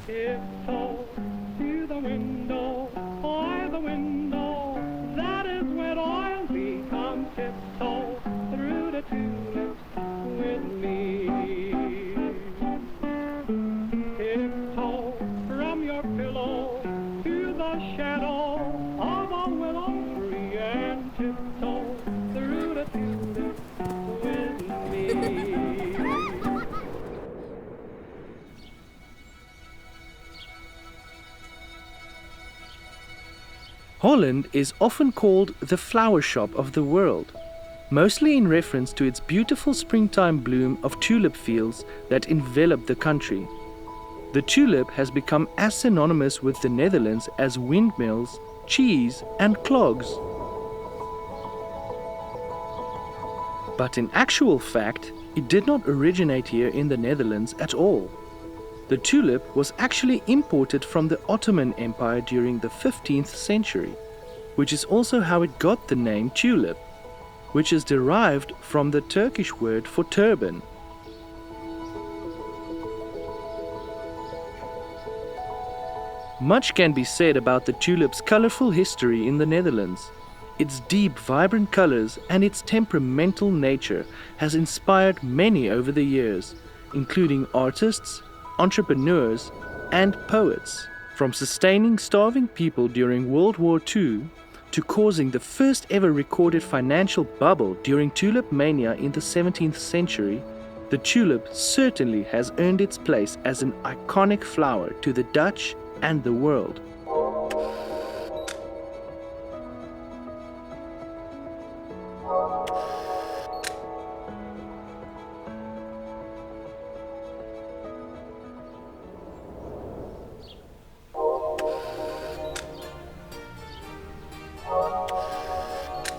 Tiptoe to the window, by the window, that is where I'll be. Come tiptoe through the tulips with me. Tiptoe from your pillow to the shadow of a willow tree, and tiptoe through the tulips with me. Holland is often called the flower shop of the world, mostly in reference to its beautiful springtime bloom of tulip fields that envelop the country. The tulip has become as synonymous with the Netherlands as windmills, cheese, and clogs. But in actual fact, it did not originate here in the Netherlands at all. The tulip was actually imported from the Ottoman Empire during the 15th century, which is also how it got the name tulip, which is derived from the Turkish word for turban. Much can be said about the tulip's colorful history in the Netherlands. Its deep, vibrant colors and its temperamental nature has inspired many over the years, including artists, entrepreneurs, and poets, from sustaining starving people during World War II to causing the first ever recorded financial bubble during Tulip Mania in the 17th century. The tulip certainly has earned its place as an iconic flower to the Dutch and the world.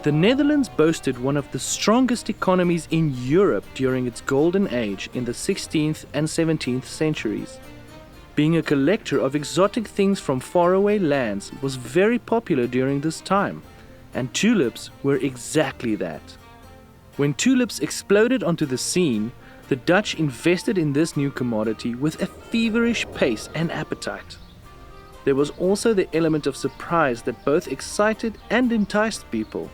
The Netherlands boasted one of the strongest economies in Europe during its golden age in the 16th and 17th centuries. Being a collector of exotic things from faraway lands was very popular during this time, and tulips were exactly that. When tulips exploded onto the scene, the Dutch invested in this new commodity with a feverish pace and appetite. There was also the element of surprise that both excited and enticed people.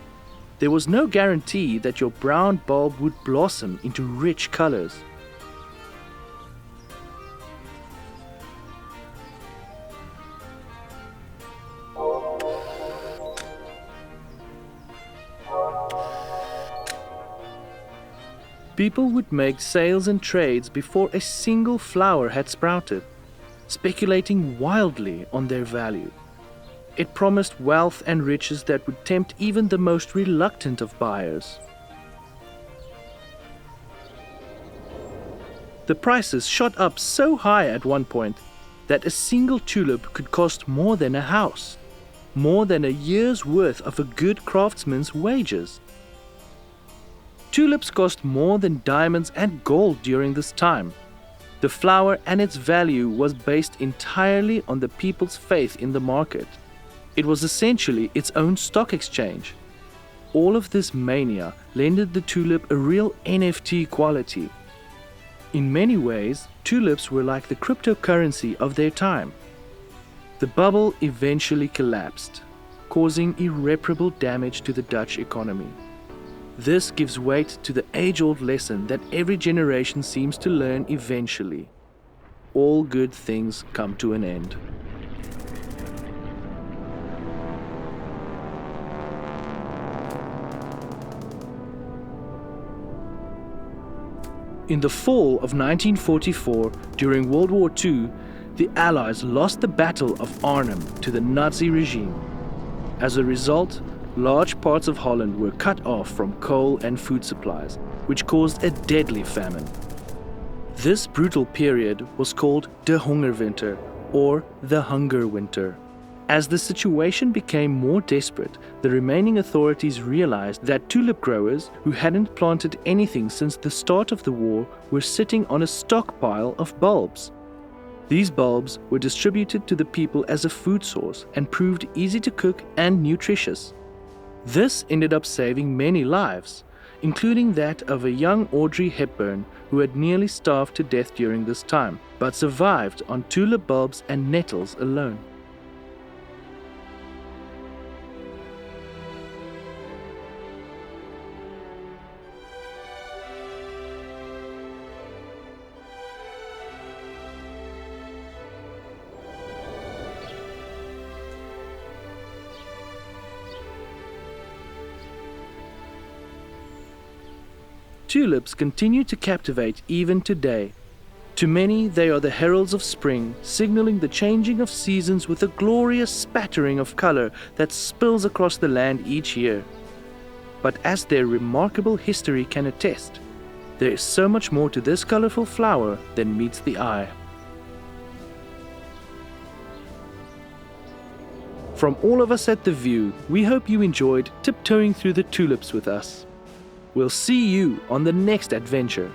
There was no guarantee that your brown bulb would blossom into rich colors. People would make sales and trades before a single flower had sprouted, speculating wildly on their value. It promised wealth and riches that would tempt even the most reluctant of buyers. The prices shot up so high at one point that a single tulip could cost more than a house, more than a year's worth of a good craftsman's wages. Tulips cost more than diamonds and gold during this time. The flower and its value was based entirely on the people's faith in the market. It was essentially its own stock exchange. All of this mania lended the tulip a real NFT quality. In many ways, tulips were like the cryptocurrency of their time. The bubble eventually collapsed, causing irreparable damage to the Dutch economy. This gives weight to the age-old lesson that every generation seems to learn eventually. All good things come to an end. In the fall of 1944, during World War II, the Allies lost the Battle of Arnhem to the Nazi regime. As a result, large parts of Holland were cut off from coal and food supplies, which caused a deadly famine. This brutal period was called de Hongerwinter, or the Hunger Winter. As the situation became more desperate, the remaining authorities realized that tulip growers who hadn't planted anything since the start of the war were sitting on a stockpile of bulbs. These bulbs were distributed to the people as a food source and proved easy to cook and nutritious. This ended up saving many lives, including that of a young Audrey Hepburn who had nearly starved to death during this time, but survived on tulip bulbs and nettles alone. Tulips continue to captivate even today. To many, they are the heralds of spring, signaling the changing of seasons with a glorious spattering of color that spills across the land each year. But as their remarkable history can attest, there is so much more to this colorful flower than meets the eye. From all of us at The View, we hope you enjoyed tiptoeing through the tulips with us. We'll see you on the next adventure.